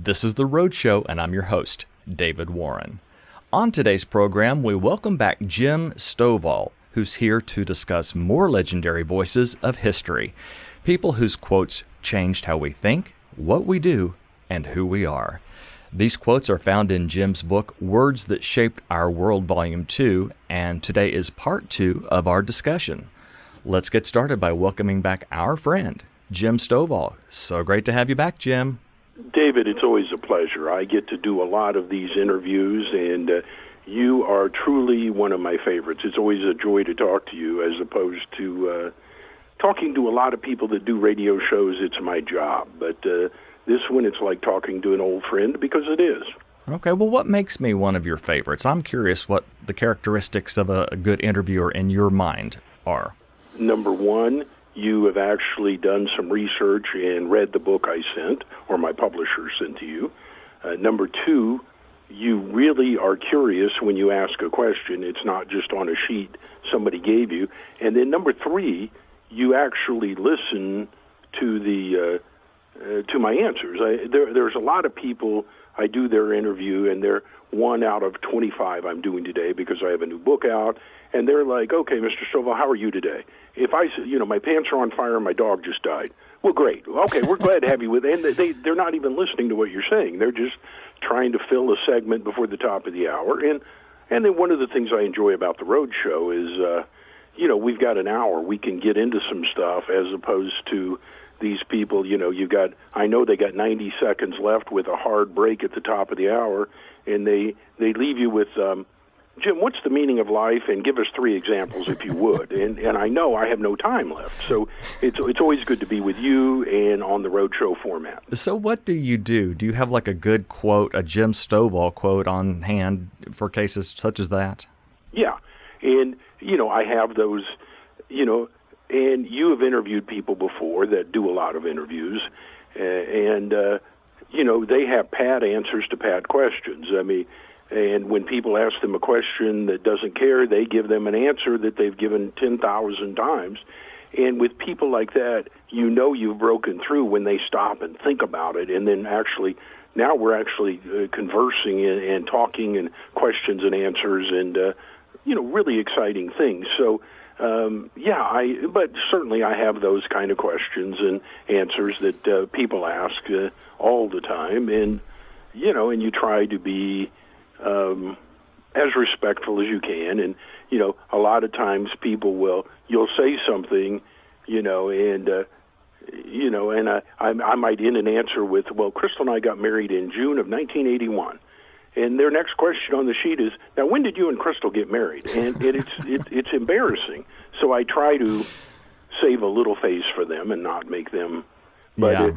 This is The Road Show, and I'm your host, David Warren. On today's program, we welcome back Jim Stovall, who's here to discuss more legendary voices of history, people whose quotes changed how we think, what we do, and who we are. These quotes are found in Jim's book, Words That Shaped Our World, Volume 2, and today is part 2 of our discussion. Let's get started by welcoming back our friend, Jim Stovall. So great to have you back, Jim. David, it's always a pleasure. I get to do a lot of these interviews, and you are truly one of my favorites. It's always a joy to talk to you as opposed to talking to a lot of people that do radio shows. It's my job. But this one, it's like talking to an old friend because it is. Okay, well, what makes me one of your favorites? I'm curious what the characteristics of a good interviewer in your mind are. Number one, you have actually done some research and read the book I sent, or my publisher sent to you. Number two, you really are curious when you ask a question. It's not just on a sheet somebody gave you. And then number three, you actually listen to to my answers. There's a lot of people, I do their interview, and they're 1 out of 25 I'm doing today because I have a new book out, and they're like, okay, Mr. Stovall, how are you today? If I say, my pants are on fire and my dog just died, well, great. Okay, we're glad to have you with. And they're not even listening to what you're saying. They're just trying to fill a segment before the top of the hour. And then one of the things I enjoy about the road show is, we've got an hour. We can get into some stuff as opposed to these people, I know they got 90 seconds left with a hard break at the top of the hour, and they leave you with, Jim, what's the meaning of life? And give us 3 examples if you would. And I know I have no time left. So it's always good to be with you and on the road show format. So what do you do? Do you have like a good quote, a Jim Stovall quote on hand for cases such as that? Yeah. And, I have those, and you have interviewed people before that do a lot of interviews, and they have pat answers to pat questions. I mean, and when people ask them a question that doesn't care, they give them an answer that they've given 10,000 times. And with people like that, you've broken through when they stop and think about it, and then now we're actually conversing and talking and questions and answers and, really exciting things. So, but certainly I have those kind of questions and answers that people ask all the time, and you try to be as respectful as you can. And a lot of times you'll say something, and I might end an answer with, well, Crystal and I got married in June of 1981. And their next question on the sheet is, now, when did you and Crystal get married? And it's embarrassing. So I try to save a little face for them and not make them. But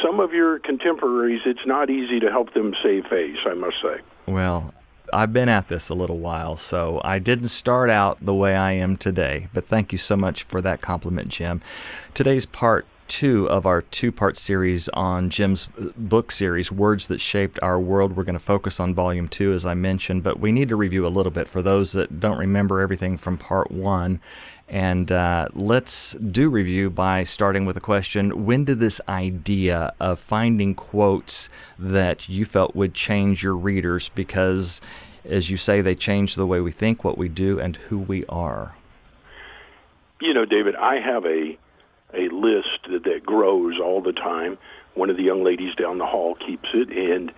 some of your contemporaries, it's not easy to help them save face, I must say. Well, I've been at this a little while, so I didn't start out the way I am today. But thank you so much for that compliment, Jim. Today's part 2 of our 2-part series on Jim's book series, Words That Shaped Our World. We're going to focus on Volume 2, as I mentioned, but we need to review a little bit for those that don't remember everything from Part 1. And let's do review by starting with a question. When did this idea of finding quotes that you felt would change your readers, because, as you say, they change the way we think, what we do, and who we are? David, I have a list that grows all the time. One of the young ladies down the hall keeps it, and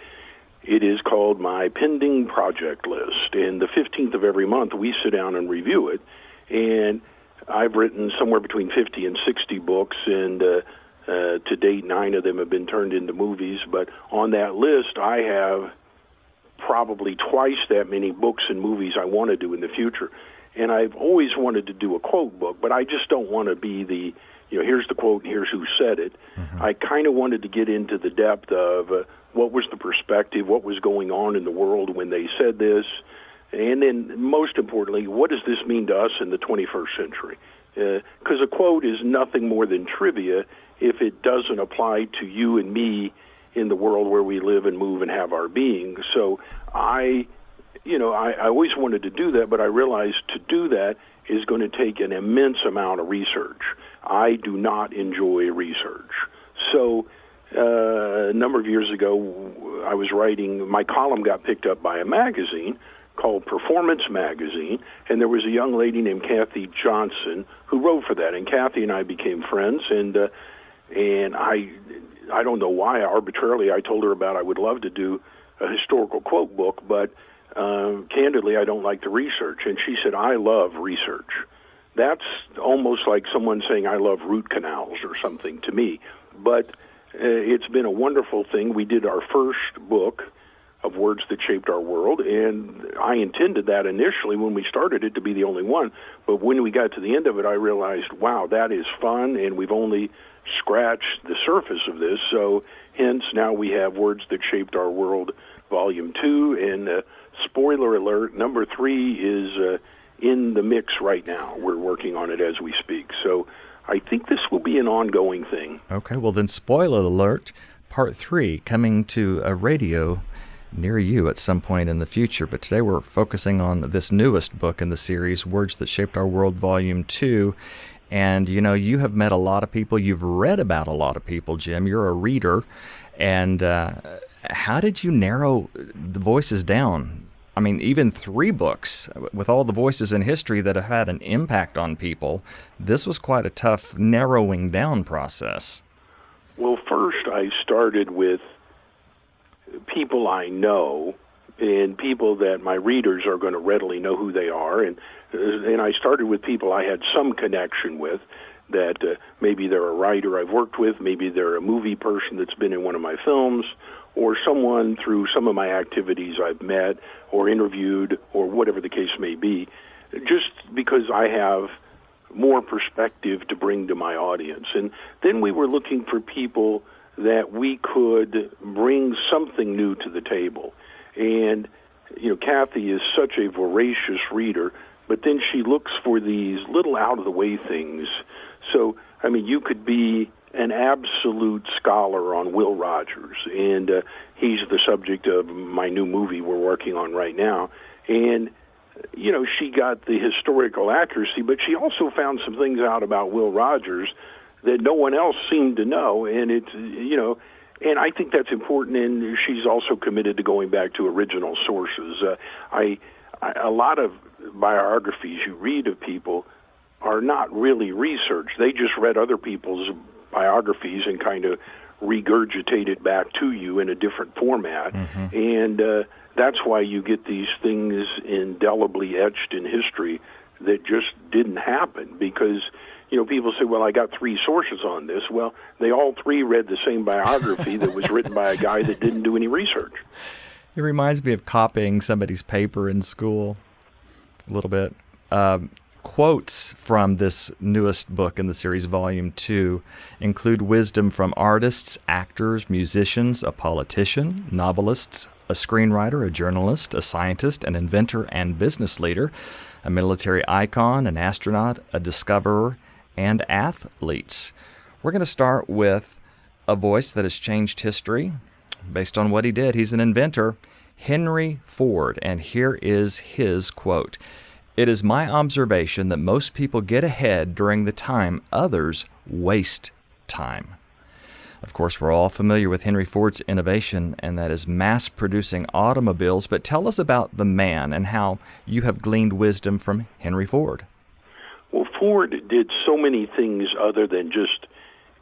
it is called my pending project list. And the 15th of every month, we sit down and review it. And I've written somewhere between 50 and 60 books, and to date, 9 of them have been turned into movies. But on that list, I have probably twice that many books and movies I want to do in the future. And I've always wanted to do a quote book, but I just don't want to be the, here's the quote and here's who said it. Mm-hmm. I kind of wanted to get into the depth of what was the perspective, what was going on in the world when they said this, and then most importantly, what does this mean to us in the 21st century? Because a quote is nothing more than trivia if it doesn't apply to you and me in the world where we live and move and have our being. So I always wanted to do that, but I realized to do that is going to take an immense amount of research. I do not enjoy research. So a number of years ago, I was writing, my column got picked up by a magazine called Performance Magazine, and there was a young lady named Kathy Johnson who wrote for that, and Kathy and I became friends, and I don't know why, arbitrarily, I told her I would love to do a historical quote book, but candidly, I don't like the research. And she said, I love research. That's almost like someone saying, I love root canals or something to me. But it's been a wonderful thing. We did our first book of Words That Shaped Our World, and I intended that initially when we started it to be the only one. But when we got to the end of it, I realized, wow, that is fun, and we've only scratched the surface of this. So hence, now we have Words That Shaped Our World, Volume 2, and spoiler alert, number 3 is in the mix right now. We're working on it as we speak. So I think this will be an ongoing thing. Okay, well then, spoiler alert, Part 3 coming to a radio near you at some point in the future. But today we're focusing on this newest book in the series, Words That Shaped Our World, Volume 2. And, you know, you have met a lot of people. You've read about a lot of people, Jim. You're a reader. And how did you narrow the voices down? I mean, even 3 books with all the voices in history that have had an impact on people. This was quite a tough narrowing down process. Well, first I started with people I know and people that my readers are going to readily know who they are. And I started with people I had some connection with, that maybe they're a writer I've worked with, maybe they're a movie person that's been in one of my films, or someone through some of my activities I've met or interviewed or whatever the case may be, just because I have more perspective to bring to my audience. And then we were looking for people that we could bring something new to the table. And, you know, Kathy is such a voracious reader, but then she looks for these little out-of-the-way things. So, I mean, you could be an absolute scholar on Will Rogers, and he's the subject of my new movie we're working on right now. And, you know, she got the historical accuracy, but she also found some things out about Will Rogers that no one else seemed to know, and it's, you know, and I think that's important, and she's also committed to going back to original sources. A lot of biographies you read of people are not really research. They just read other people's biographies and kind of regurgitate it back to you in a different format. Mm-hmm. And that's why you get these things indelibly etched in history that just didn't happen, because, you know, people say, well, I got 3 sources on this. Well, they all 3 read the same biography that was written by a guy that didn't do any research. It reminds me of copying somebody's paper in school a little bit. Quotes from this newest book in the series, Volume 2, include wisdom from artists, actors, musicians, a politician, novelists, a screenwriter, a journalist, a scientist, an inventor and business leader, a military icon, an astronaut, a discoverer, and athletes. We're going to start with a voice that has changed history based on what he did. He's an inventor, Henry Ford, and here is his quote. "It is my observation that most people get ahead during the time others waste time." Of course, we're all familiar with Henry Ford's innovation, and that is mass-producing automobiles. But tell us about the man and how you have gleaned wisdom from Henry Ford. Well, Ford did so many things other than just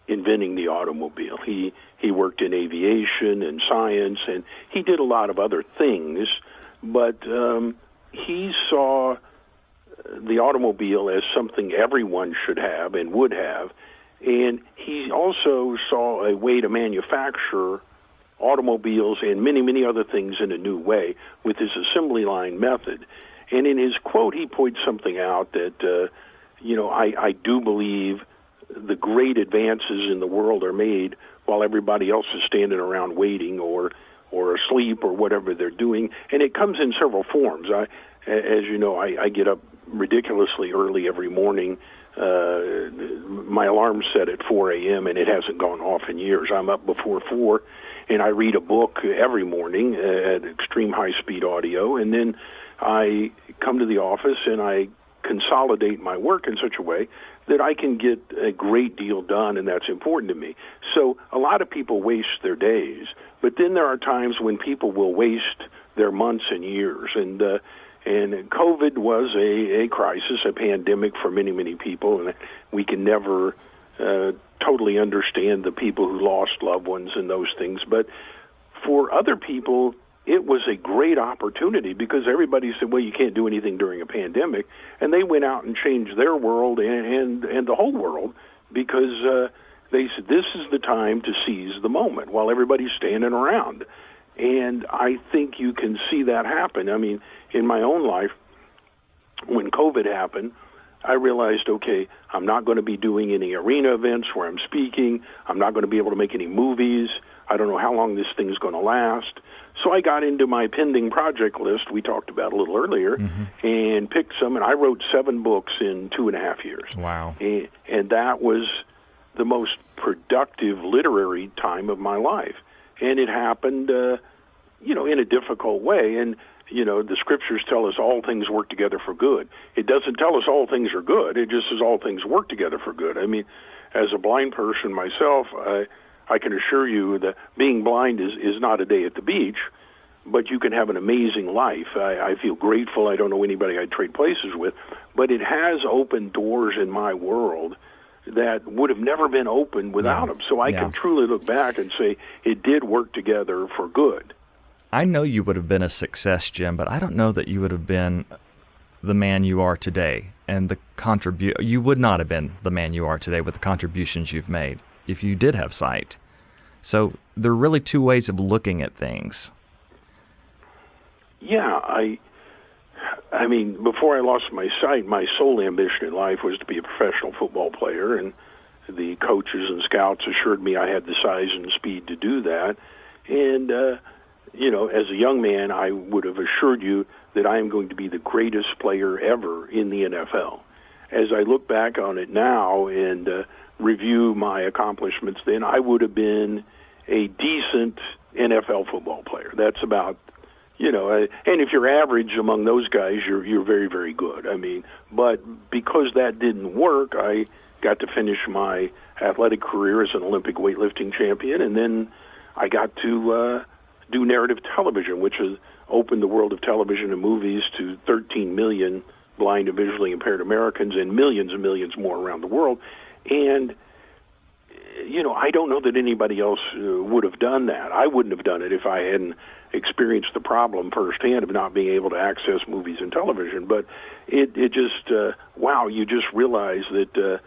inventing the automobile. He worked in aviation and science, and he did a lot of other things. But he saw the automobile as something everyone should have and would have. And he also saw a way to manufacture automobiles and many, many other things in a new way with his assembly line method. And in his quote, he points something out that, I do believe the great advances in the world are made while everybody else is standing around waiting or asleep or whatever they're doing. And it comes in several forms. As you know, I get up ridiculously early every morning. My alarm's set at 4 a.m., and it hasn't gone off in years. I'm up before 4, and I read a book every morning at extreme high-speed audio, and then I come to the office and I consolidate my work in such a way that I can get a great deal done, and that's important to me. So a lot of people waste their days, but then there are times when people will waste their months and years. And COVID was a crisis, a pandemic for many, many people, and we can never totally understand the people who lost loved ones and those things. But for other people, it was a great opportunity because everybody said, well, you can't do anything during a pandemic. And they went out and changed their world and the whole world because they said, this is the time to seize the moment while everybody's standing around. And I think you can see that happen. I mean, in my own life, when COVID happened, I realized, okay, I'm not going to be doing any arena events where I'm speaking. I'm not going to be able to make any movies. I don't know how long this thing's going to last. So I got into my pending project list we talked about a little earlier and picked some, and I wrote 7 books in 2.5 years. Wow. And that was the most productive literary time of my life. And it happened, in a difficult way. And, the scriptures tell us all things work together for good. It doesn't tell us all things are good. It just says all things work together for good. I mean, as a blind person myself, I can assure you that being blind is not a day at the beach, but you can have an amazing life. I feel grateful. I don't know anybody I'd trade places with, but it has opened doors in my world that would have never been open without them. So I can truly look back and say it did work together for good. I know you would have been a success, Jim, but I don't know that you would have been the man you are today. And you would not have been the man you are today with the contributions you've made if you did have sight. So there are really 2 ways of looking at things. Yeah, I mean, before I lost my sight, my sole ambition in life was to be a professional football player, and the coaches and scouts assured me I had the size and speed to do that. And, as a young man, I would have assured you that I am going to be the greatest player ever in the NFL. As I look back on it now and review my accomplishments then, I would have been a decent NFL football player. That's about, and if you're average among those guys, you're very, very good. I mean, but because that didn't work, I got to finish my athletic career as an Olympic weightlifting champion, and then I got to do narrative television, which has opened the world of television and movies to 13 million blind and visually impaired Americans and millions more around the world. And, I don't know that anybody else would have done that. I wouldn't have done it if I hadn't experienced the problem firsthand of not being able to access movies and television. But it just, you just realize that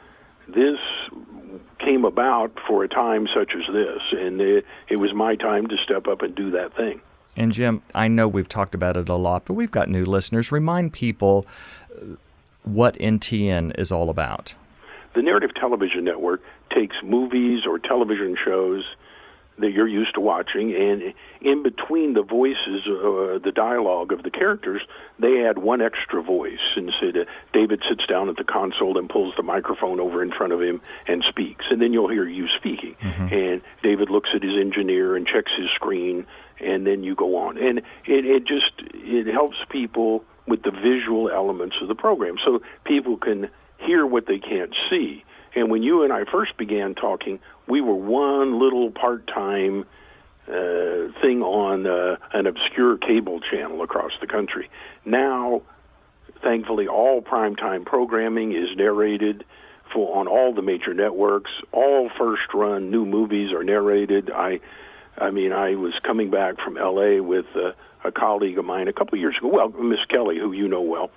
this came about for a time such as this, and it was my time to step up and do that thing. And Jim, I know we've talked about it a lot, but we've got new listeners. Remind people what NTN is all about. The Narrative Television Network takes movies or television shows that you're used to watching, and in between the voices, the dialogue of the characters, they add one extra voice. And so David sits down at the console and pulls the microphone over in front of him and speaks, and then you'll hear you speaking. And David looks at his engineer and checks his screen, and then you go on. And it helps people with the visual elements of the program, so people can hear what they can't see. And when you and I first began talking, we were one little part-time thing on an obscure cable channel across the country. Now, thankfully, all primetime programming is narrated on all the major networks. All first-run new movies are narrated. I was coming back from L.A. with a colleague of mine a couple of years ago, well, Miss Kelly, who you know well.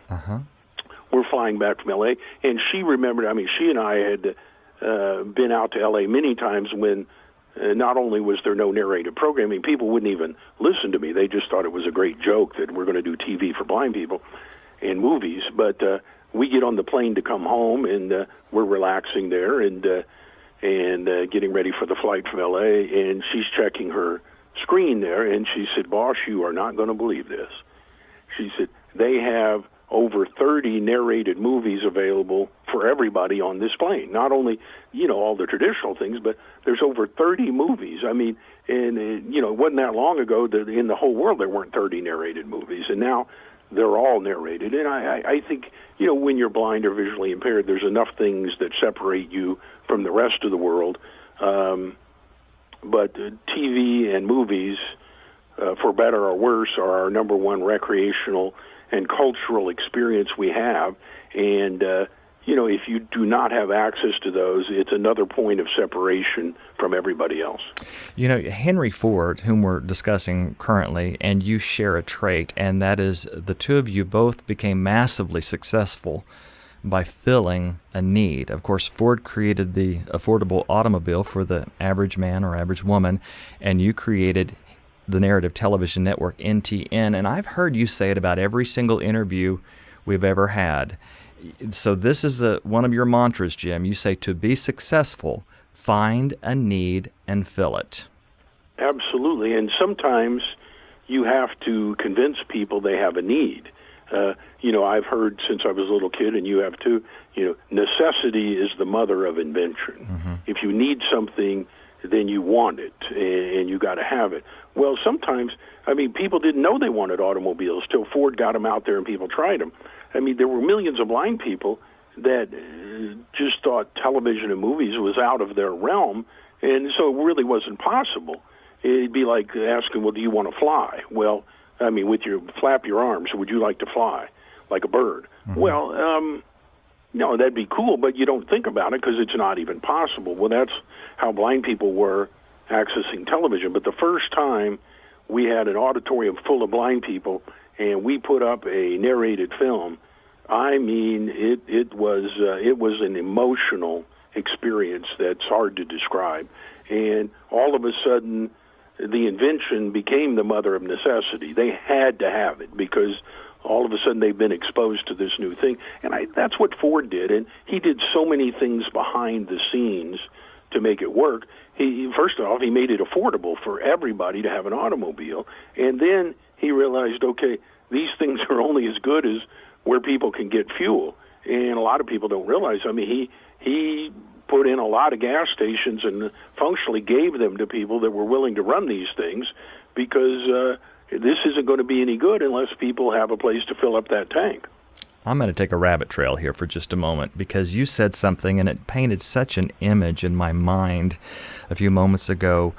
We're flying back from L.A., and she remembered, she and I had been out to L.A. many times when not only was there no narrated programming, people wouldn't even listen to me. They just thought it was a great joke that we're going to do TV for blind people and movies. But we get on the plane to come home, and we're relaxing there and getting ready for the flight from L.A., and she's checking her screen there, and she said, "Boss, you are not going to believe this." She said, "They have over 30 narrated movies available for everybody on this plane. Not only, all the traditional things, but there's over 30 movies." It wasn't that long ago that in the whole world there weren't 30 narrated movies. And now they're all narrated. And I think, when you're blind or visually impaired, there's enough things that separate you from the rest of the world. But TV and movies, for better or worse, are our number one recreational and cultural experience we have. And, if you do not have access to those, it's another point of separation from everybody else. Henry Ford, whom we're discussing currently, and you share a trait, and that is the two of you both became massively successful by filling a need. Of course, Ford created the affordable automobile for the average man or average woman, and you created the narrative television network NTN, and I've heard you say it about every single interview we've ever had. So this is one of your mantras, Jim. You say, to be successful, find a need and fill it. Absolutely, and sometimes you have to convince people they have a need. I've heard since I was a little kid, and you have too, necessity is the mother of invention. Mm-hmm. If you need something, then you want it, and you got to have it. Well, sometimes, people didn't know they wanted automobiles till Ford got them out there and people tried them. There were millions of blind people that just thought television and movies was out of their realm, and so it really wasn't possible. It'd be like asking, well, do you want to fly? Well, flap your arms, would you like to fly like a bird? Mm-hmm. Well, no, that'd be cool, but you don't think about it because it's not even possible. Well, that's how blind people were accessing television. But the first time we had an auditorium full of blind people and we put up a narrated film, it was an emotional experience that's hard to describe. And all of a sudden, the invention became the mother of necessity. They had to have it because all of a sudden they've been exposed to this new thing. And that's what Ford did. And he did so many things behind the scenes to make it work. First off, he made it affordable for everybody to have an automobile. And then he realized, okay, these things are only as good as where people can get fuel. And a lot of people don't realize, he put in a lot of gas stations and functionally gave them to people that were willing to run these things because this isn't going to be any good unless people have a place to fill up that tank. I'm going to take a rabbit trail here for just a moment because you said something and it painted such an image in my mind a few moments ago.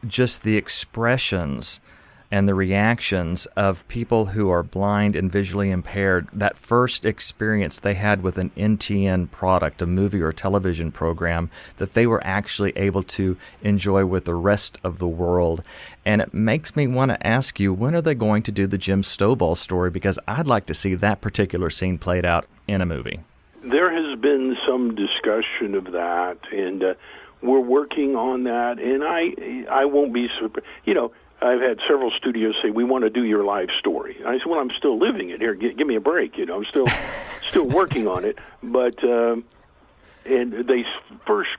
Just the expressions and the reactions of people who are blind and visually impaired, that first experience they had with an NTN product, a movie or television program, that they were actually able to enjoy with the rest of the world. And it makes me want to ask you, when are they going to do the Jim Stovall story? Because I'd like to see that particular scene played out in a movie. There has been some discussion of that, and we're working on that, and I won't be super, I've had several studios say, we want to do your life story. And I said, well, I'm still living it here. Give me a break. I'm still working on it. But, and they first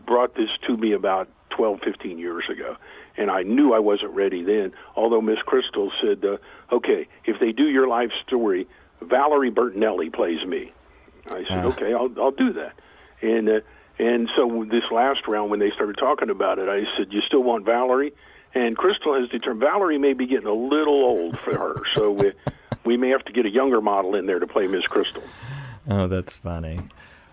brought this to me about 12, 15 years ago. And I knew I wasn't ready then, although Miss Crystal said, okay, if they do your life story, Valerie Bertinelli plays me. I said, okay, I'll do that. And so this last round, when they started talking about it, I said, you still want Valerie? And Crystal has determined Valerie may be getting a little old for her, so we may have to get a younger model in there to play Miss Crystal. Oh, that's funny.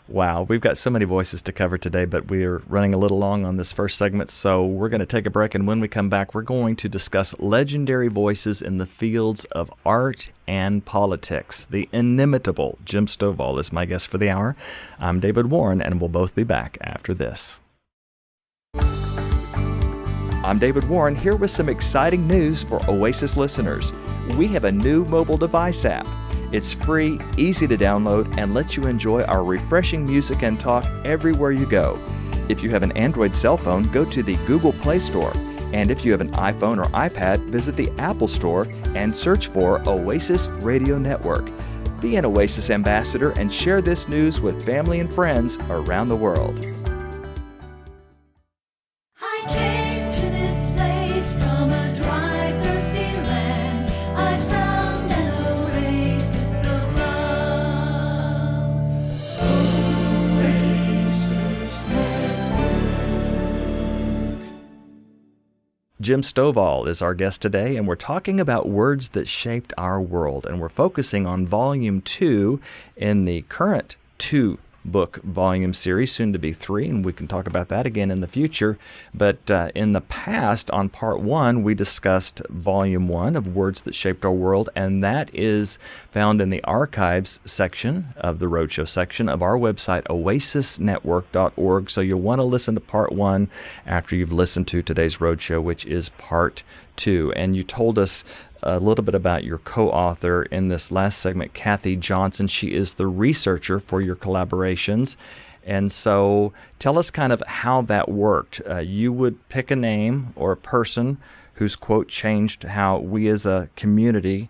Wow, we've got so many voices to cover today, but we're running a little long on this first segment, so we're going to take a break, and when we come back, we're going to discuss legendary voices in the fields of art and politics. The inimitable Jim Stovall is my guest for the hour. I'm David Warren, and we'll both be back after this. I'm David Warren, here with some exciting news for Oasis listeners. We have a new mobile device app. It's free, easy to download, and lets you enjoy our refreshing music and talk everywhere you go. If you have an Android cell phone, go to the Google Play Store. And if you have an iPhone or iPad, visit the Apple Store and search for Oasis Radio Network. Be an Oasis ambassador and share this news with family and friends around the world. From a dry, thirsty land, I found an oasis of love. Oasis Network. Jim Stovall is our guest today, and we're talking about words that shaped our world. And we're focusing on Volume 2 in the current 2-book volume series, soon to be 3, and we can talk about that again in the future. But in the past, on Part 1, we discussed Volume 1 of Words That Shaped Our World, and that is found in the archives section of the Roadshow section of our website, oasisnetwork.org. So you'll want to listen to Part 1 after you've listened to today's Roadshow, which is Part 2. And you told us a little bit about your co-author in this last segment, Kathy Johnson. She is the researcher for your collaborations. And so tell us kind of how that worked. You would pick a name or a person whose quote changed how we as a community,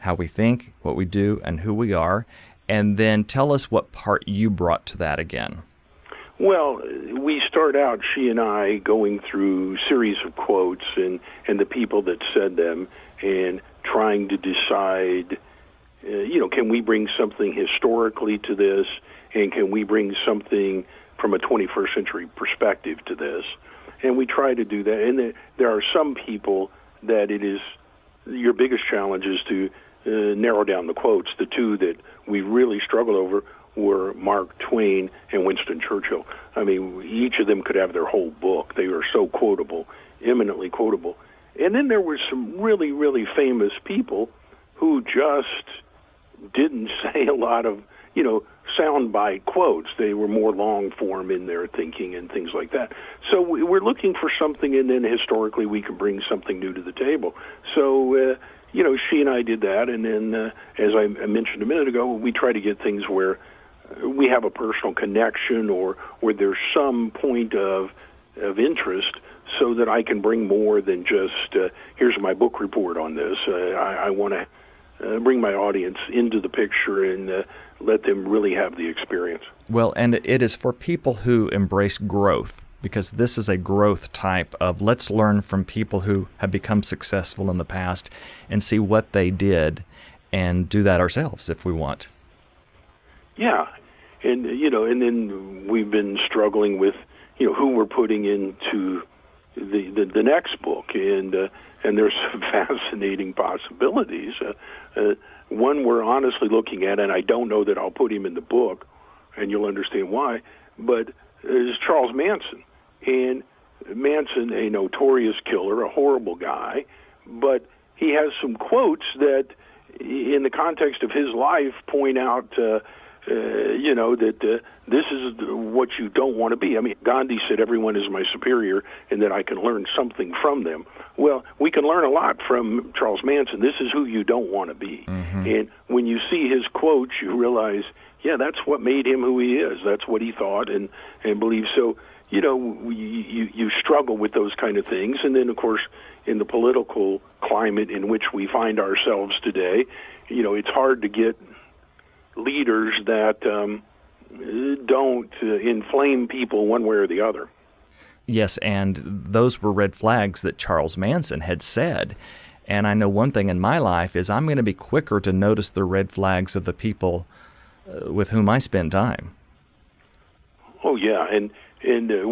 how we think, what we do, and who we are. And then tell us what part you brought to that again. Well, we start out, she and I, going through series of quotes and the people that said them and trying to decide, can we bring something historically to this, and can we bring something from a 21st century perspective to this? And we try to do that. And there are some people that it is your biggest challenge is to narrow down the quotes. The two that we really struggled over were Mark Twain and Winston Churchill. I mean, each of them could have their whole book. They were so quotable, eminently quotable. And then there were some really, really famous people who just didn't say a lot of, soundbite quotes. They were more long form in their thinking and things like that. So we're looking for something, and then historically we can bring something new to the table. So, she and I did that, and then, as I mentioned a minute ago, we try to get things where we have a personal connection or where there's some point of interest, so that I can bring more than just, here's my book report on this. I want to bring my audience into the picture and let them really have the experience. Well, and it is for people who embrace growth, because this is a growth type of let's learn from people who have become successful in the past and see what they did and do that ourselves if we want. Yeah, and and then we've been struggling with who we're putting into the next book, and there's some fascinating possibilities. One we're honestly looking at, and I don't know that I'll put him in the book, and you'll understand why, but is Charles Manson. And Manson, a notorious killer, a horrible guy, but he has some quotes that, in the context of his life, point out that this is what you don't want to be. I mean, Gandhi said everyone is my superior and that I can learn something from them. Well, we can learn a lot from Charles Manson. This is who you don't want to be. Mm-hmm. And when you see his quotes, you realize, yeah, that's what made him who he is. That's what he thought and believed. So, you struggle with those kind of things. And then, of course, in the political climate in which we find ourselves today, it's hard to get leaders that don't inflame people one way or the other. Yes, and those were red flags that Charles Manson had said. And I know one thing in my life is I'm going to be quicker to notice the red flags of the people with whom I spend time. Oh, yeah, and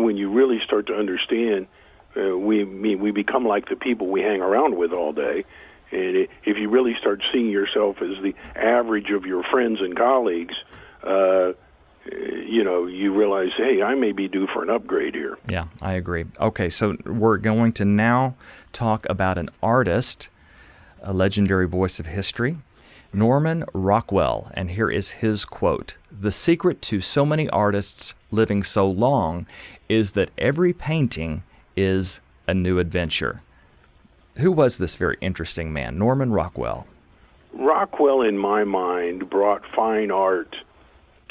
when you really start to understand, we become like the people we hang around with all day. And if you really start seeing yourself as the average of your friends and colleagues, you realize, hey, I may be due for an upgrade here. Yeah, I agree. Okay, so we're going to now talk about an artist, a legendary voice of history, Norman Rockwell, and here is his quote: "The secret to so many artists living so long is that every painting is a new adventure." Who was this very interesting man, Norman Rockwell? Rockwell, in my mind, brought fine art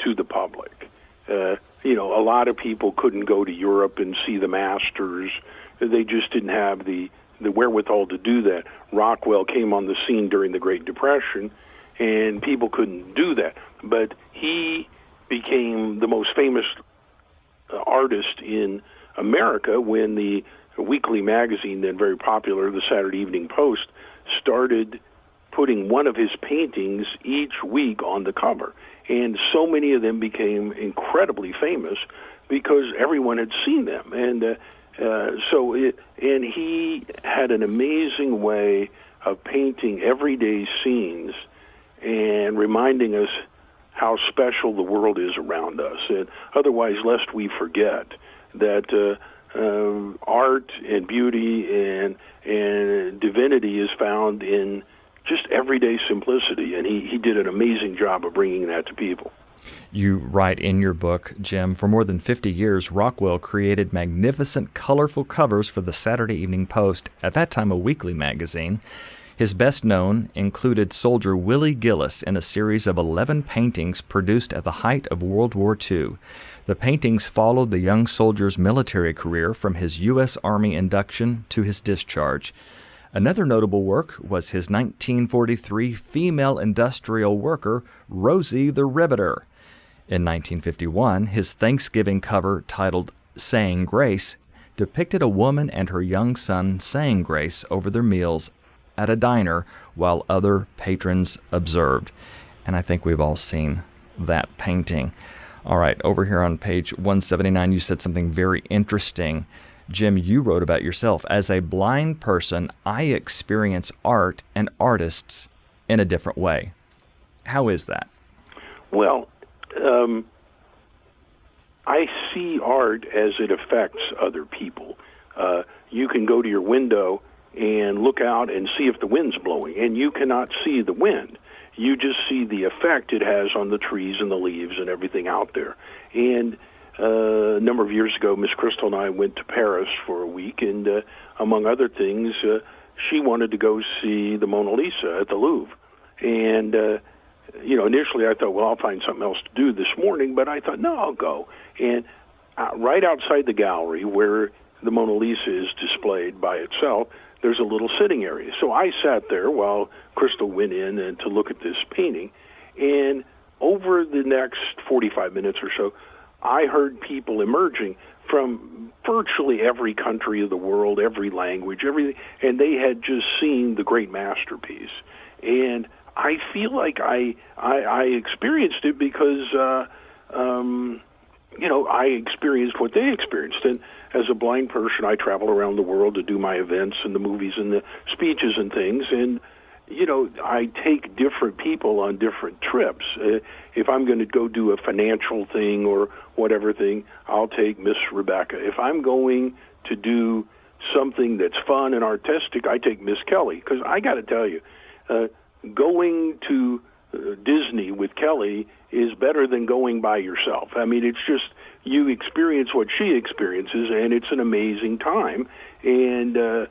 to the public. A lot of people couldn't go to Europe and see the masters. They just didn't have the wherewithal to do that. Rockwell came on the scene during the Great Depression, and people couldn't do that. But he became the most famous artist in America when the weekly magazine, then very popular, the Saturday Evening Post, started putting one of his paintings each week on the cover. And so many of them became incredibly famous because everyone had seen them. And And he had an amazing way of painting everyday scenes and reminding us how special the world is around us. And otherwise, lest we forget that art and beauty and divinity is found in just everyday simplicity. And he did an amazing job of bringing that to people. You write in your book, Jim, for more than 50 years, Rockwell created magnificent, colorful covers for the Saturday Evening Post, at that time a weekly magazine. His best known included soldier Willie Gillis in a series of 11 paintings produced at the height of World War II. The paintings followed the young soldier's military career from his U.S. Army induction to his discharge. Another notable work was his 1943 female industrial worker, Rosie the Riveter. In 1951, his Thanksgiving cover titled Saying Grace depicted a woman and her young son saying grace over their meals at a diner while other patrons observed. And I think we've all seen that painting. All right, over here on page 179, you said something very interesting. Jim, you wrote about yourself. As a blind person, I experience art and artists in a different way. How is that? Well, I see art as it affects other people. You can go to your window and look out and see if the wind's blowing, and you cannot see the wind. You just see the effect it has on the trees and the leaves and everything out there. And a number of years ago, Miss Crystal and I went to Paris for a week, and among other things, she wanted to go see the Mona Lisa at the Louvre. And initially I thought, well, I'll find something else to do this morning, but I thought, no, I'll go. And right outside the gallery where the Mona Lisa is displayed by itself, there's a little sitting area. So I sat there while Crystal went in and to look at this painting, and over the next 45 minutes or so, I heard people emerging from virtually every country of the world, every language, everything, and they had just seen the great masterpiece. And I feel like I experienced it because, I experienced what they experienced. And as a blind person, I travel around the world to do my events and the movies and the speeches and things. And, I take different people on different trips. If I'm going to go do a financial thing or whatever thing, I'll take Miss Rebecca. If I'm going to do something that's fun and artistic, I take Miss Kelly. Because I got to tell you, going to Disney with Kelly is better than going by yourself. I mean, it's just you experience what she experiences, and it's an amazing time. And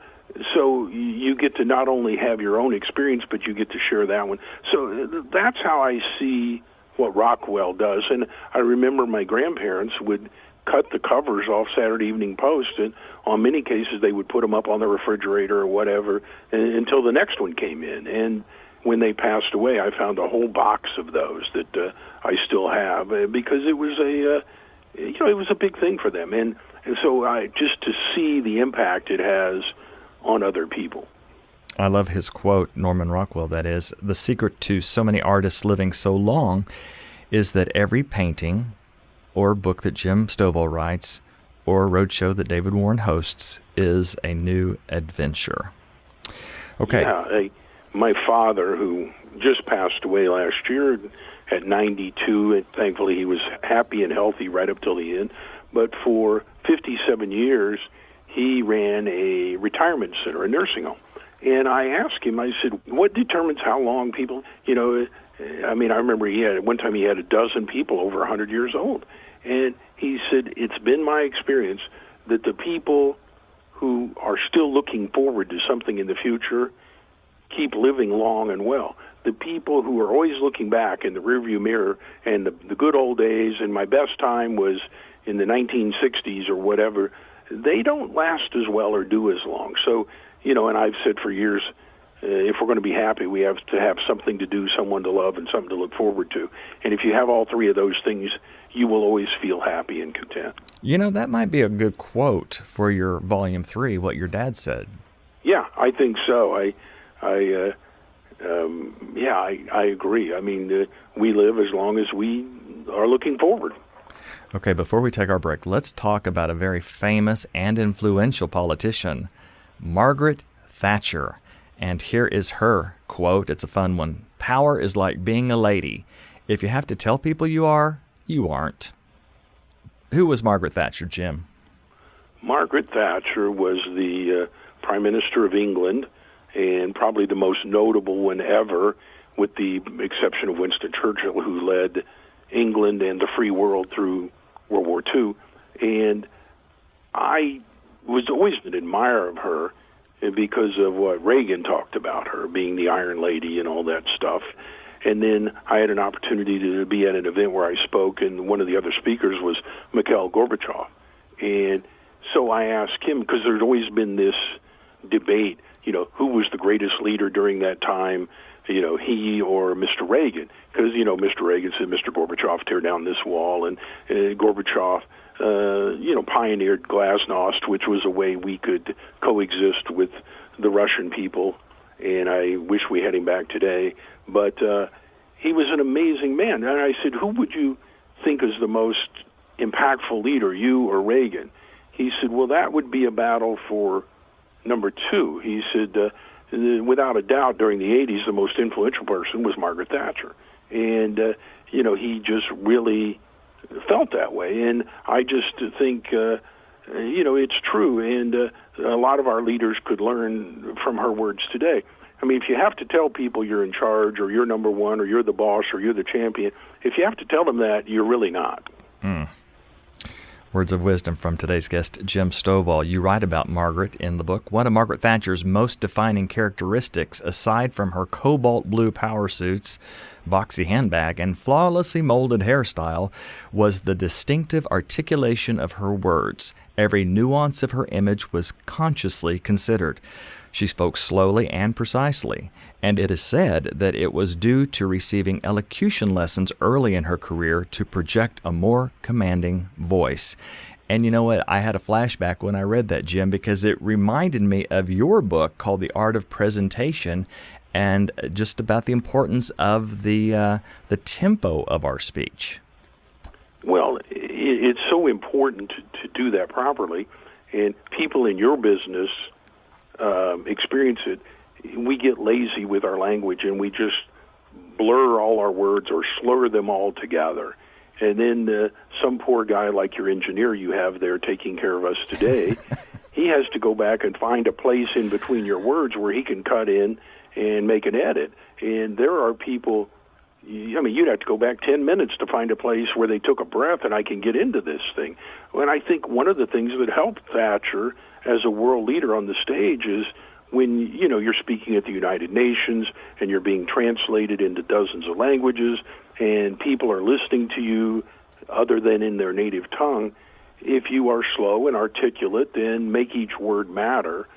so you get to not only have your own experience, but you get to share that one. So that's how I see what Rockwell does. And I remember my grandparents would cut the covers off Saturday Evening Post, and on many cases they would put them up on the refrigerator or whatever until the next one came in. And when they passed away, I found a whole box of those that I still have because it was it was a big thing for them. And so just to see the impact it has on other people. I love his quote, Norman Rockwell, that is, the secret to so many artists living so long is that every painting or book that Jim Stovall writes or roadshow that David Warren hosts is a new adventure. Okay. Yeah, my father, who just passed away last year at 92, and thankfully he was happy and healthy right up till the end, but for 57 years, he ran a retirement center, a nursing home. And I asked him, I said, what determines how long people, I remember one time he had a dozen people over 100 years old. And he said, it's been my experience that the people who are still looking forward to something in the future keep living long and well. The people who are always looking back in the rearview mirror and the good old days and my best time was in the 1960s or whatever, they don't last as well or do as long. So, and I've said for years, if we're going to be happy, we have to have something to do, someone to love, and something to look forward to. And if you have all three of those things, you will always feel happy and content. That might be a good quote for your Volume 3, what your dad said. Yeah, I think so. I agree. I mean, we live as long as we are looking forward. Okay, before we take our break, let's talk about a very famous and influential politician, Margaret Thatcher. And here is her quote. It's a fun one. "Power is like being a lady. If you have to tell people you are, you aren't." Who was Margaret Thatcher, Jim? Margaret Thatcher was the Prime Minister of England, and probably the most notable one ever, with the exception of Winston Churchill, who led England and the free world through World War II. And I was always an admirer of her because of what Reagan talked about her, being the Iron Lady and all that stuff. And then I had an opportunity to be at an event where I spoke, and one of the other speakers was Mikhail Gorbachev. And so I asked him, because there's always been this debate, who was the greatest leader during that time, he or Mr. Reagan? Because, Mr. Reagan said, "Mr. Gorbachev, tear down this wall," and Gorbachev, pioneered glasnost, which was a way we could coexist with the Russian people, and I wish we had him back today. But he was an amazing man. And I said, "Who would you think is the most impactful leader, you or Reagan?" He said, "Well, that would be a battle for number two." He said, without a doubt, during the 80s, the most influential person was Margaret Thatcher. And, he just really felt that way. And I just think, it's true. And a lot of our leaders could learn from her words today. I mean, if you have to tell people you're in charge, or you're number one, or you're the boss, or you're the champion, if you have to tell them that, you're really not. Words of wisdom from today's guest, Jim Stovall. You write about Margaret in the book. One of Margaret Thatcher's most defining characteristics, aside from her cobalt blue power suits, boxy handbag, and flawlessly molded hairstyle, was the distinctive articulation of her words. Every nuance of her image was consciously considered. She spoke slowly and precisely, and it is said that it was due to receiving elocution lessons early in her career to project a more commanding voice. And you know what? I had a flashback when I read that, Jim, because it reminded me of your book called The Art of Presentation, and just about the importance of the tempo of our speech. Well, it's so important to do that properly, and people in your business experience it. We get lazy with our language, and we just blur all our words or slur them all together. And then some poor guy like your engineer you have there taking care of us today, he has to go back and find a place in between your words where he can cut in and make an edit. And there are people, you'd have to go back 10 minutes to find a place where they took a breath and I can get into this thing. And I think one of the things that helped Thatcher as a world leader on the stage is when, you're speaking at the United Nations and you're being translated into dozens of languages and people are listening to you other than in their native tongue, if you are slow and articulate and make each word matter,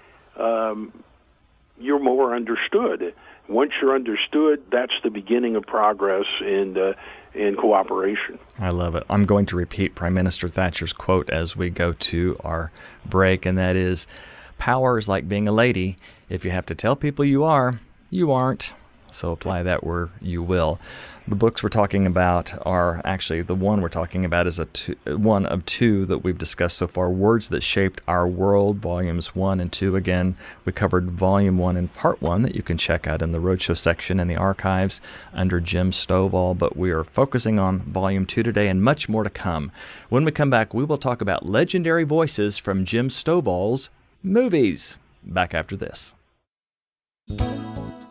you're more understood. Once you're understood, that's the beginning of progress and cooperation. I love it. I'm going to repeat Prime Minister Thatcher's quote as we go to our break, and that is, "Power is like being a lady. If you have to tell people you are, you aren't." So apply that where you will. The books we're talking about are actually, the one we're talking about is one of two that we've discussed so far, Words That Shaped Our World, Volumes 1 and 2. Again, we covered Volume 1 and Part 1 that you can check out in the Roadshow section in the archives under Jim Stovall, but we are focusing on Volume 2 today and much more to come. When we come back, we will talk about legendary voices from Jim Stovall's movies. Back after this.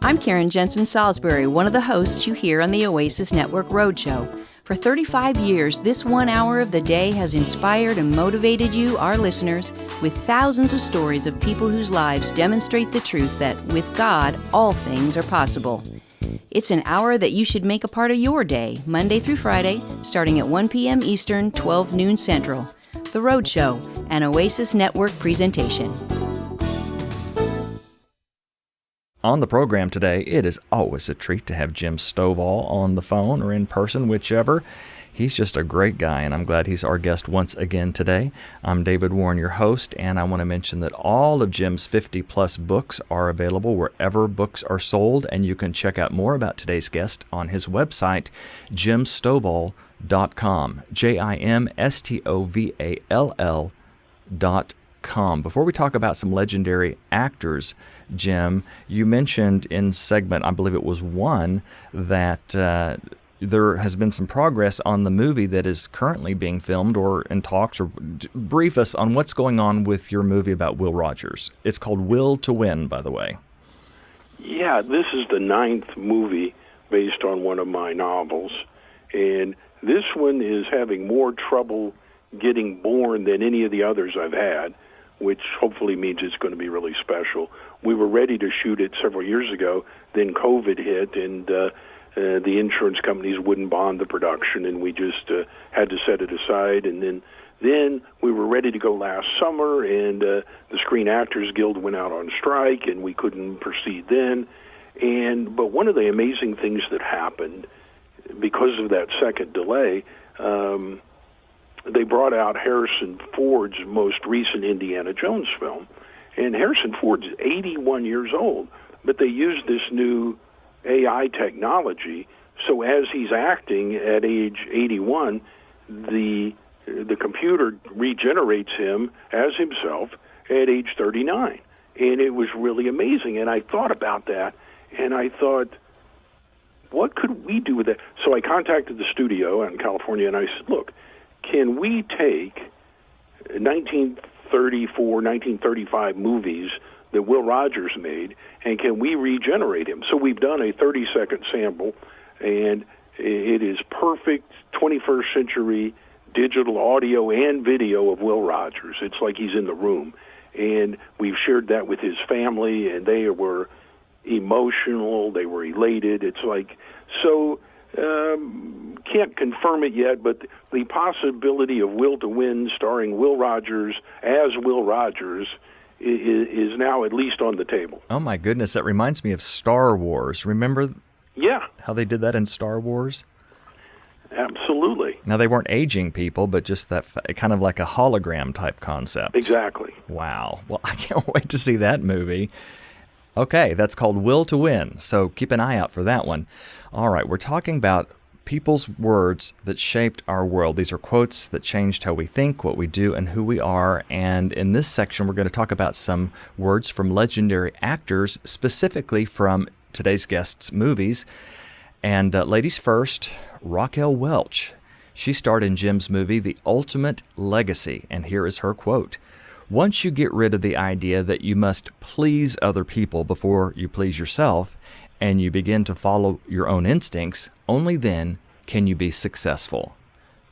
I'm Karen Jensen Salisbury, one of the hosts you hear on the Oasis Network Roadshow. For 35 years, this 1 hour of the day has inspired and motivated you, our listeners, with thousands of stories of people whose lives demonstrate the truth that, with God, all things are possible. It's an hour that you should make a part of your day, Monday through Friday, starting at 1 p.m. Eastern, 12 noon Central. The Roadshow, an Oasis Network presentation. On the program today, it is always a treat to have Jim Stovall on the phone or in person, whichever. He's just a great guy, and I'm glad he's our guest once again today. I'm David Warren, your host, and I want to mention that all of Jim's 50-plus books are available wherever books are sold, and you can check out more about today's guest on his website, jimstovall.com. JimStovall.com. Before we talk about some legendary actors, Jim, you mentioned in segment, I believe it was 1, that there has been some progress on the movie that is currently being filmed or in talks. Or brief us on what's going on with your movie about Will Rogers. It's called Will to Win, by the way. Yeah, this is the 9th movie based on one of my novels, and this one is having more trouble getting born than any of the others I've had, which hopefully means it's going to be really special. We were ready to shoot it several years ago, then COVID hit, and the insurance companies wouldn't bond the production, and we just had to set it aside. And then we were ready to go last summer, and the Screen Actors Guild went out on strike, and we couldn't proceed then. But one of the amazing things that happened because of that second delay, they brought out Harrison Ford's most recent Indiana Jones film. And Harrison Ford's 81 years old, but they used this new AI technology, so as he's acting at age 81, the computer regenerates him as himself at age 39. And it was really amazing. And I thought about that, and I thought, what could we do with that? So I contacted the studio out in California, and I said, look, can we take 1934, 1935 movies that Will Rogers made, and can we regenerate him? So we've done a 30-second sample, and it is perfect 21st century digital audio and video of Will Rogers. It's like he's in the room. And we've shared that with his family, and they were emotional, they were elated. It's like, so can't confirm it yet, but the possibility of Will to Win starring Will Rogers as Will Rogers is now at least on the table. Oh my goodness, that reminds me of Star Wars. Remember how they did that in Star Wars? Absolutely. Now, they weren't aging people, but just that kind of like a hologram type concept. Exactly. Wow. Well, I can't wait to see that movie. Okay, that's called Will to Win, so keep an eye out for that one. All right, we're talking about people's words that shaped our world. These are quotes that changed how we think, what we do, and who we are. And in this section, we're going to talk about some words from legendary actors, specifically from today's guests' movies. And ladies first, Raquel Welch. She starred in Jim's movie, The Ultimate Legacy, and here is her quote. Once you get rid of the idea that you must please other people before you please yourself, and you begin to follow your own instincts, only then can you be successful.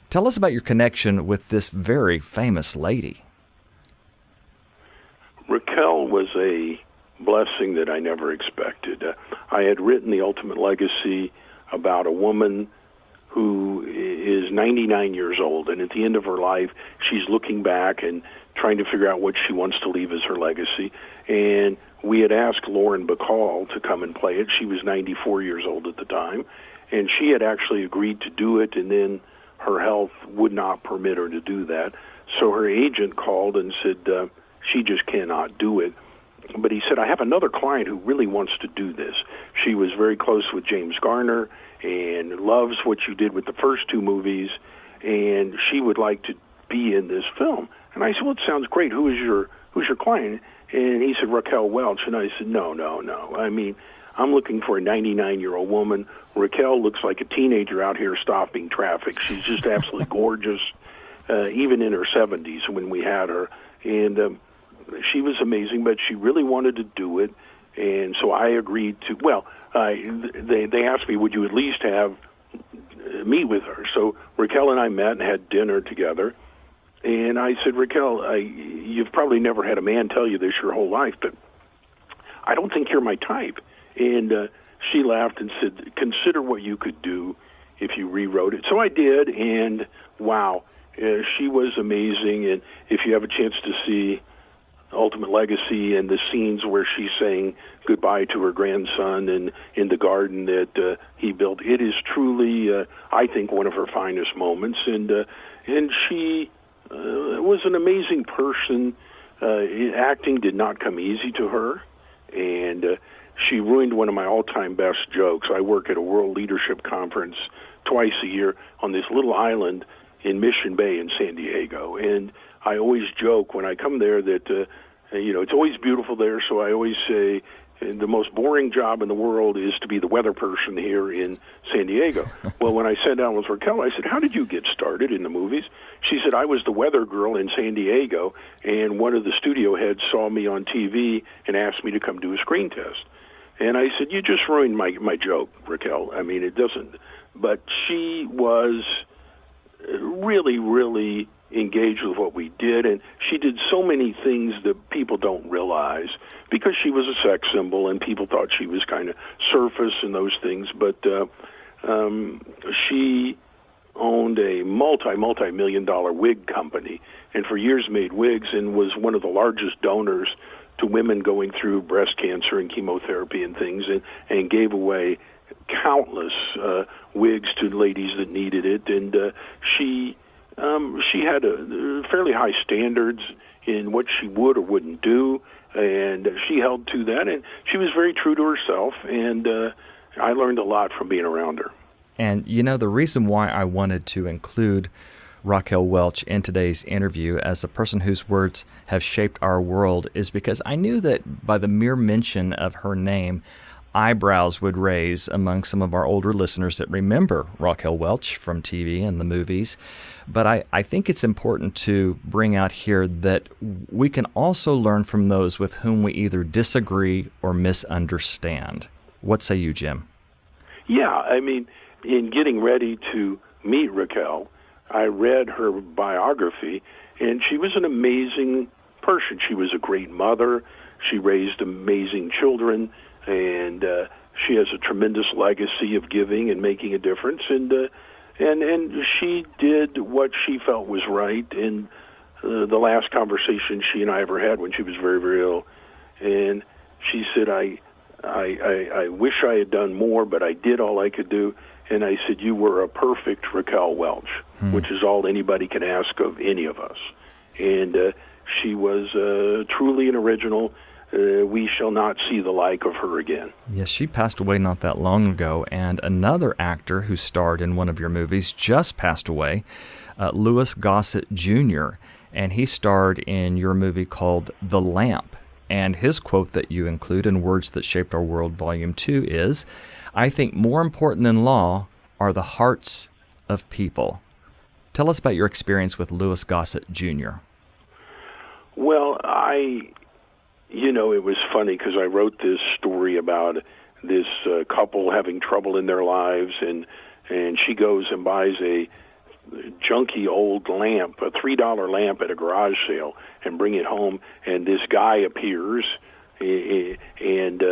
Tell us about your connection with this very famous lady. Raquel was a blessing that I never expected. I had written The Ultimate Legacy about a woman who is 99 years old, and at the end of her life, she's looking back and trying to figure out what she wants to leave as her legacy. And we had asked Lauren Bacall to come and play it. She was 94 years old at the time, and she had actually agreed to do it, and then her health would not permit her to do that. So her agent called and said she just cannot do it. But he said, I have another client who really wants to do this. She was very close with James Garner and loves what you did with the first two movies, and she would like to be in this film. And I said, well, it sounds great. Who's your client? And he said, Raquel Welch. And I said, no. I mean, I'm looking for a 99-year-old woman. Raquel looks like a teenager out here stopping traffic. She's just absolutely gorgeous, even in her 70s when we had her. And she was amazing, but she really wanted to do it. And so I agreed to, they asked me, would you at least meet with her? So Raquel and I met and had dinner together. And I said, Raquel, you've probably never had a man tell you this your whole life, but I don't think you're my type. And she laughed and said, consider what you could do if you rewrote it. So I did, and wow, she was amazing. And if you have a chance to see Ultimate Legacy and the scenes where she's saying goodbye to her grandson and in the garden that he built, it is truly, I think, one of her finest moments. And she was an amazing person. Acting did not come easy to her, and she ruined one of my all-time best jokes. I work at a World Leadership Conference twice a year on this little island in Mission Bay in San Diego. And I always joke when I come there that, it's always beautiful there, so I always say, the most boring job in the world is to be the weather person here in San Diego. Well, when I sat down with Raquel, I said, how did you get started in the movies? She said, I was the weather girl in San Diego, and one of the studio heads saw me on TV and asked me to come do a screen test. And I said, you just ruined my joke, Raquel. I mean, it doesn't. But she was really, really engaged with what we did, and she did so many things that people don't realize because she was a sex symbol and people thought she was kind of surface and those things. But she owned a multi-million-dollar wig company and for years made wigs and was one of the largest donors to women going through breast cancer and chemotherapy and things, and gave away countless wigs to ladies that needed it. And she had a fairly high standards in what she would or wouldn't do, and she held to that, and she was very true to herself, and I learned a lot from being around her. And, the reason why I wanted to include Raquel Welch in today's interview as a person whose words have shaped our world is because I knew that by the mere mention of her name, eyebrows would raise among some of our older listeners that remember Raquel Welch from TV and the movies. But I think it's important to bring out here that we can also learn from those with whom we either disagree or misunderstand. What say you, Jim? Yeah, I mean, in getting ready to meet Raquel, I read her biography, and she was an amazing person. She was a great mother. She raised amazing children, and she has a tremendous legacy of giving and making a difference. And she did what she felt was right in the last conversation she and I ever had when she was very, very ill. And she said, I wish I had done more, but I did all I could do. And I said, you were a perfect Raquel Welch, which is all anybody can ask of any of us. And she was truly an original. We shall not see the like of her again. Yes, she passed away not that long ago, and another actor who starred in one of your movies just passed away, Louis Gossett Jr., and he starred in your movie called The Lamp. And his quote that you include in Words That Shaped Our World, Volume 2 is, I think more important than law are the hearts of people. Tell us about your experience with Louis Gossett Jr. Well, it was funny because I wrote this story about this couple having trouble in their lives, and she goes and buys a junky old lamp, a $3 lamp at a garage sale, and bring it home, and this guy appears and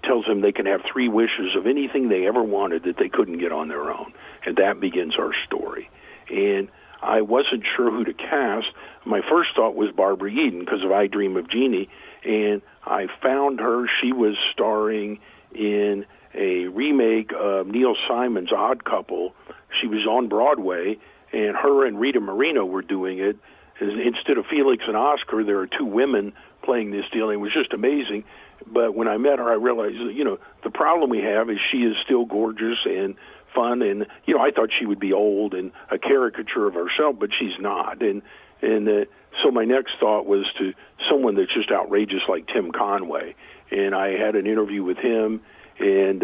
tells them they can have 3 wishes of anything they ever wanted that they couldn't get on their own. And that begins our story. And I wasn't sure who to cast. My first thought was Barbara Eden because of I Dream of Jeannie, and I found her. She was starring in a remake of Neil Simon's Odd Couple. She was on Broadway, and her and Rita Moreno were doing it. Instead of Felix and Oscar, there are 2 women playing this deal, and it was just amazing. But when I met her, I realized, the problem we have is she is still gorgeous and fun, and, I thought she would be old and a caricature of herself, but she's not. And so my next thought was to someone that's just outrageous like Tim Conway. And I had an interview with him, and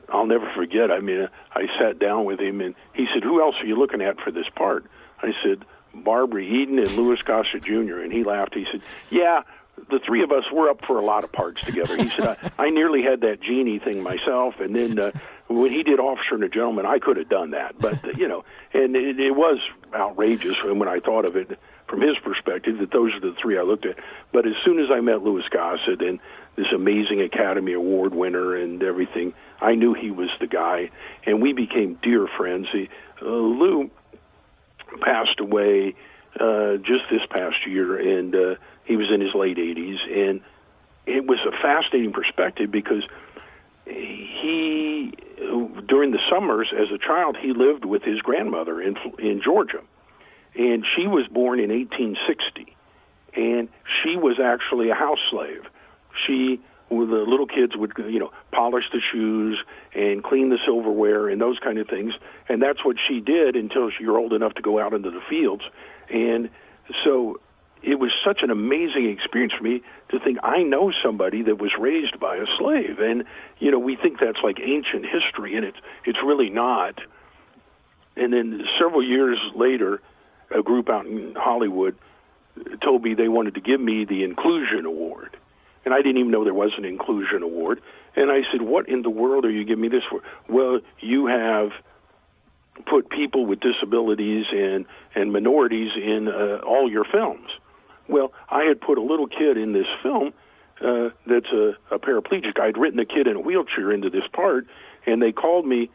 I'll never forget. I mean, I sat down with him, and he said, who else are you looking at for this part? I said, Barbara Eden and Louis Gossett Jr., and he laughed. He said, yeah, the 3 of us were up for a lot of parts together. He said, I nearly had that genie thing myself, and then when he did Officer and a Gentleman, I could have done that. But, and it was outrageous when I thought of it from his perspective, that those are the 3 I looked at. But as soon as I met Louis Gossett and this amazing Academy Award winner and everything, I knew he was the guy, and we became dear friends. Lou passed away just this past year, and he was in his late 80s, and it was a fascinating perspective because he, during the summers as a child, he lived with his grandmother in Georgia, and she was born in 1860, and she was actually a house slave. She where the little kids would, polish the shoes and clean the silverware and those kind of things. And that's what she did until you're old enough to go out into the fields. And so it was such an amazing experience for me to think I know somebody that was raised by a slave. And, we think that's like ancient history, and it's really not. And then several years later, a group out in Hollywood told me they wanted to give me the Inclusion Award. And I didn't even know there was an Inclusion Award. And I said, what in the world are you giving me this for? Well, you have put people with disabilities and minorities in all your films. Well, I had put a little kid in this film that's a paraplegic. I'd written a kid in a wheelchair into this part, and they called me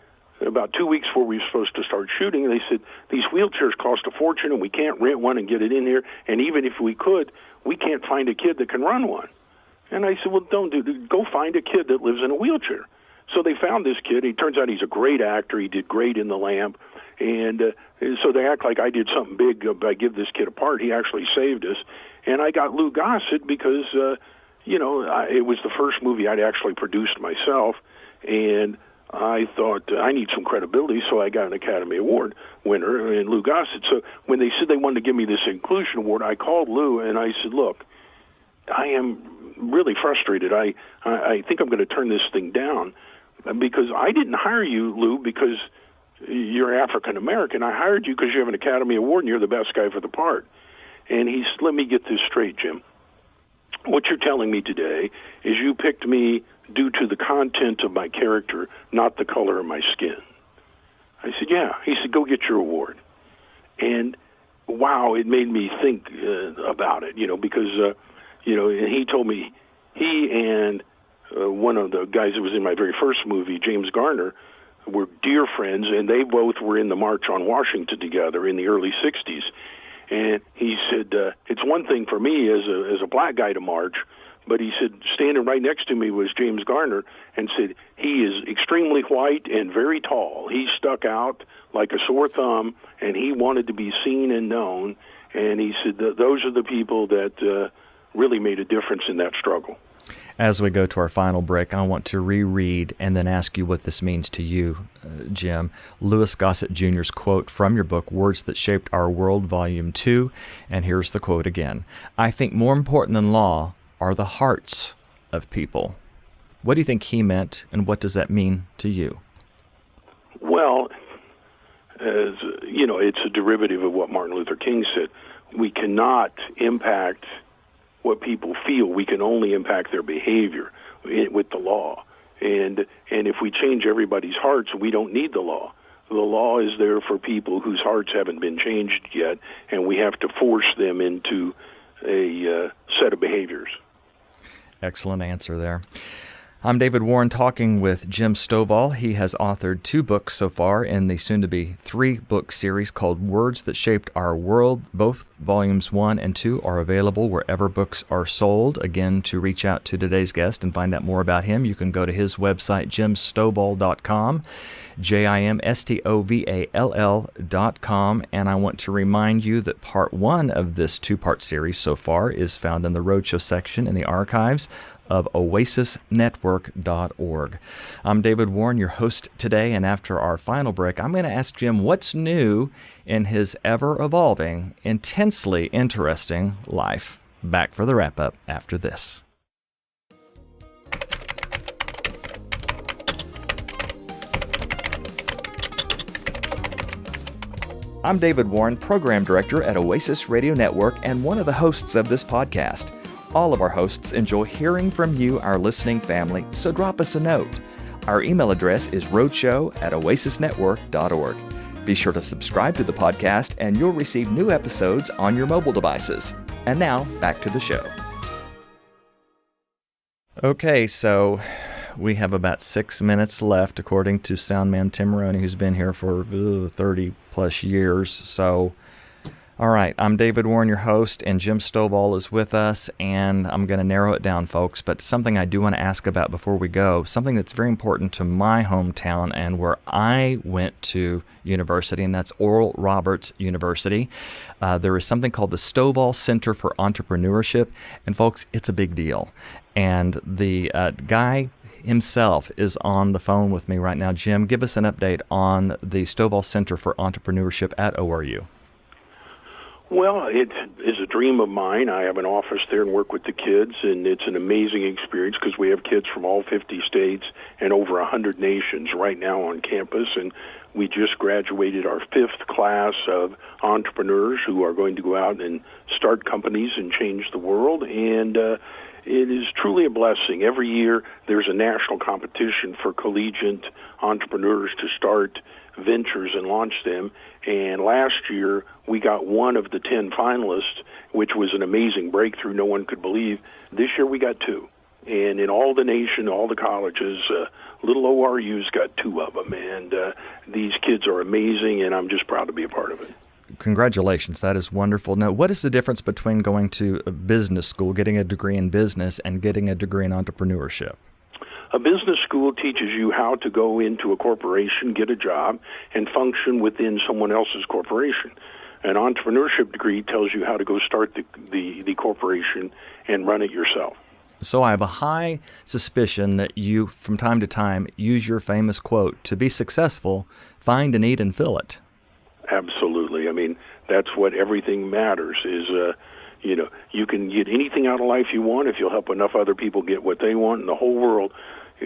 about 2 weeks before we were supposed to start shooting, and they said, these wheelchairs cost a fortune, and we can't rent one and get it in here, and even if we could, we can't find a kid that can run one. And I said, well, go find a kid that lives in a wheelchair. So they found this kid. He turns out he's a great actor. He did great in The Lamp. And so they act like I did something big by give this kid a part. He actually saved us. And I got Lou Gossett because, it was the first movie I'd actually produced myself. And I thought, I need some credibility, so I got an Academy Award winner in Lou Gossett. So when they said they wanted to give me this Inclusion Award, I called Lou and I said, look, I am really frustrated. I think I'm going to turn this thing down because I didn't hire you, Lou, because you're African American. I hired you because you have an Academy Award and you're the best guy for the part. And he said, let me get this straight, Jim. What you're telling me today is you picked me due to the content of my character, not the color of my skin. I said, yeah. He said, go get your award. And wow, it made me think about it, because, and he told me he and one of the guys that was in my very first movie, James Garner, were dear friends, and they both were in the March on Washington together in the early 60s. And he said, it's one thing for me as a black guy to march, but he said, standing right next to me was James Garner, and said, he is extremely white and very tall. He stuck out like a sore thumb, and he wanted to be seen and known. And he said, those are the people that really made a difference in that struggle. As we go to our final break, I want to reread and then ask you what this means to you, Jim. Louis Gossett Jr.'s quote from your book, Words That Shaped Our World, Volume 2. And here's the quote again. I think more important than law are the hearts of people. What do you think he meant, and what does that mean to you? Well, as you know, it's a derivative of what Martin Luther King said. We cannot impact what people feel. We can only impact their behavior with the law. And if we change everybody's hearts, we don't need the law. The law is there for people whose hearts haven't been changed yet, and we have to force them into a set of behaviors. Excellent answer there. I'm David Warren talking with Jim Stovall. He has authored 2 books so far in the soon-to-be 3-book series called Words That Shaped Our World. Both volumes 1 and 2 are available wherever books are sold. Again, to reach out to today's guest and find out more about him, you can go to his website, jimstovall.com, JimStovall.com. And I want to remind you that part 1 of this 2-part series so far is found in the Roadshow section in the archives of oasisnetwork.org. I'm David Warren, your host today, and after our final break, I'm going to ask Jim what's new in his ever-evolving, intensely interesting life. Back for the wrap-up after this. I'm David Warren, Program Director at Oasis Radio Network and one of the hosts of this podcast. All of our hosts enjoy hearing from you, our listening family, so drop us a note. Our email address is roadshow@oasisnetwork.org. Be sure to subscribe to the podcast, and you'll receive new episodes on your mobile devices. And now, back to the show. Okay, so we have about 6 minutes left, according to Soundman Tim Maroney, who's been here for 30-plus years. So All right, I'm David Warren, your host, and Jim Stovall is with us, and I'm going to narrow it down, folks, but something I do want to ask about before we go, something that's very important to my hometown and where I went to university, and that's Oral Roberts University. There is something called the Stovall Center for Entrepreneurship, and folks, it's a big deal. And the guy himself is on the phone with me right now. Jim, give us an update on the Stovall Center for Entrepreneurship at ORU. Well, it is a dream of mine. I have an office there and work with the kids, and it's an amazing experience because we have kids from all 50 states and over 100 nations right now on campus, and we just graduated our 5th class of entrepreneurs who are going to go out and start companies and change the world, and it is truly a blessing. Every year there's a national competition for collegiate entrepreneurs to start ventures and launch them. And last year we got one of the 10 finalists, which was an amazing breakthrough no one could believe. This year we got 2. And in all the nation, all the colleges, little ORU's got 2 of them. And these kids are amazing, and I'm just proud to be a part of it. Congratulations. That is wonderful. Now, what is the difference between going to a business school, getting a degree in business, and getting a degree in entrepreneurship? A business school teaches you how to go into a corporation, get a job, and function within someone else's corporation. An entrepreneurship degree tells you how to go start the corporation and run it yourself. So I have a high suspicion that you, from time to time, use your famous quote, to be successful, find a need and fill it. Absolutely. I mean, that's what everything matters is, you can get anything out of life you want if you'll help enough other people get what they want, and the whole world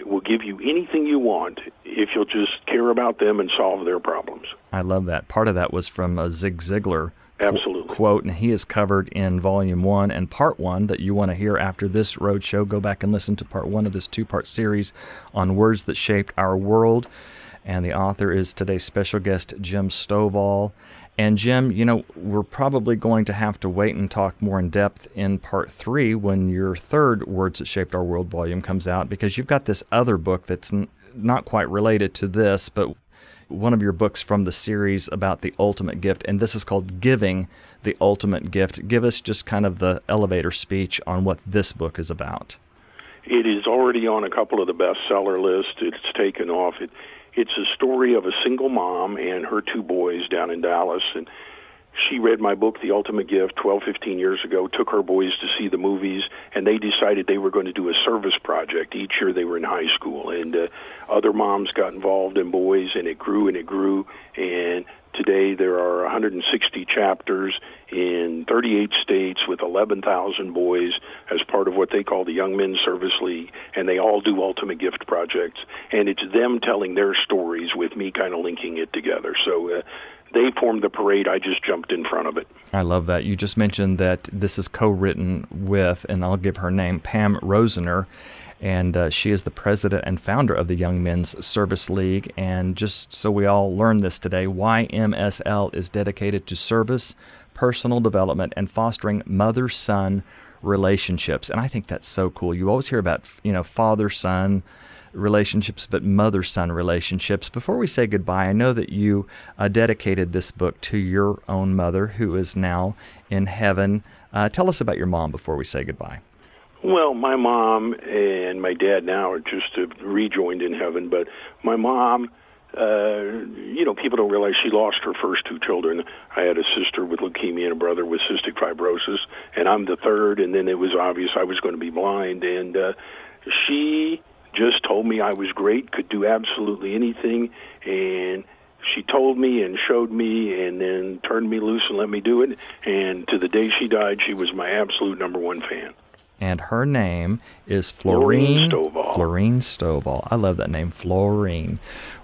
will give you anything you want if you'll just care about them and solve their problems. I love that. Part of that was from a Zig Ziglar Absolutely. Quote, and he is covered in Volume 1 and Part 1 that you want to hear after this roadshow. Go back and listen to Part 1 of this 2-part series on words that shaped our world. And the author is today's special guest, Jim Stovall. And Jim, we're probably going to have to wait and talk more in depth in Part 3 when your 3rd Words That Shaped Our World volume comes out, because you've got this other book that's not quite related to this, but one of your books from the series about the ultimate gift, and this is called Giving the Ultimate Gift. Give us just kind of the elevator speech on what this book is about. It is already on a couple of the bestseller lists. It's taken off. It's a story of a single mom and her 2 boys down in Dallas, and she read my book, The Ultimate Gift, 15 years ago, took her boys to see the movies, and they decided they were going to do a service project. Each year they were in high school, and other moms got involved in boys, and it grew, and today there are 160 chapters in 38 states with 11,000 boys as part of what they call the Young Men's Service League, and they all do Ultimate Gift projects, and it's them telling their stories with me kind of linking it together. So they formed the parade. I just jumped in front of it. I love that. You just mentioned that this is co-written with, and I'll give her name, Pam Rosener, and she is the president and founder of the Young Men's Service League. And just so we all learn this today, YMSL is dedicated to service, personal development, and fostering mother-son relationships. And I think that's so cool. You always hear about, father-son relationships, but mother-son relationships. Before we say goodbye, I know that you dedicated this book to your own mother, who is now in heaven. Tell us about your mom before we say goodbye. Well, my mom and my dad now are just rejoined in heaven, but my mom, people don't realize she lost her first 2 children. I had a sister with leukemia and a brother with cystic fibrosis, and I'm the 3rd, and then it was obvious I was going to be blind, and she just told me I was great, could do absolutely anything, and she told me and showed me and then turned me loose and let me do it, and to the day she died, she was my absolute number 1 fan. And her name is Florine Stovall. Florine Stovall. I love that name, Florine.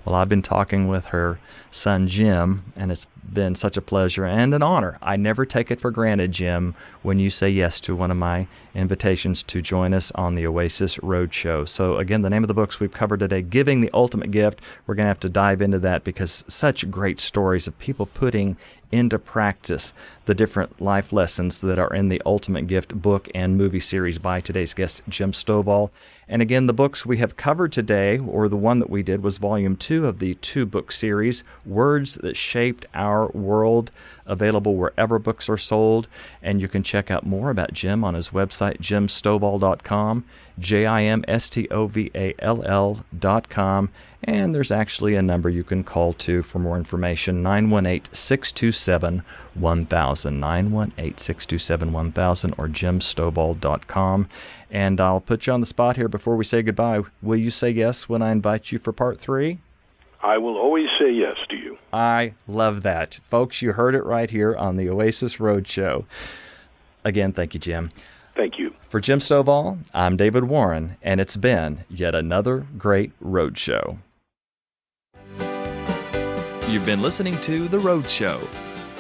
Well, I've been talking with her son, Jim, and it's been such a pleasure and an honor. I never take it for granted, Jim, when you say yes to one of my invitations to join us on the Oasis Roadshow. So, again, the name of the books we've covered today, Giving the Ultimate Gift. We're going to have to dive into that because such great stories of people putting into practice the different life lessons that are in the Ultimate Gift book and movie series by today's guest, Jim Stovall. And again, the books we have covered today, or the one that we did, was Volume 2 of the 2-book series, Words That Shaped Our World, available wherever books are sold. And you can check out more about Jim on his website, jimstovall.com, JIMSTOVALL.com. And there's actually a number you can call to for more information, 918-627-1000, 918-627-1000, or jimstovall.com. And I'll put you on the spot here before we say goodbye. Will you say yes when I invite you for part 3? I will always say yes to you. I love that. Folks, you heard it right here on the Oasis Roadshow. Again, thank you, Jim. Thank you. For Jim Stovall, I'm David Warren, and it's been yet another great Roadshow. You've been listening to The Roadshow.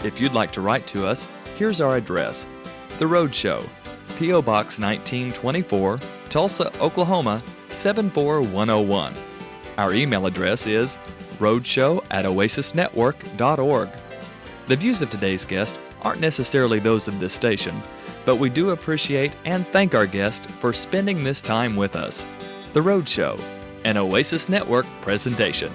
If you'd like to write to us, here's our address. The Roadshow, P.O. Box 1924, Tulsa, Oklahoma, 74101. Our email address is roadshow@oasisnetwork.org. The views of today's guest aren't necessarily those of this station, but we do appreciate and thank our guest for spending this time with us. The Roadshow, an Oasis Network presentation.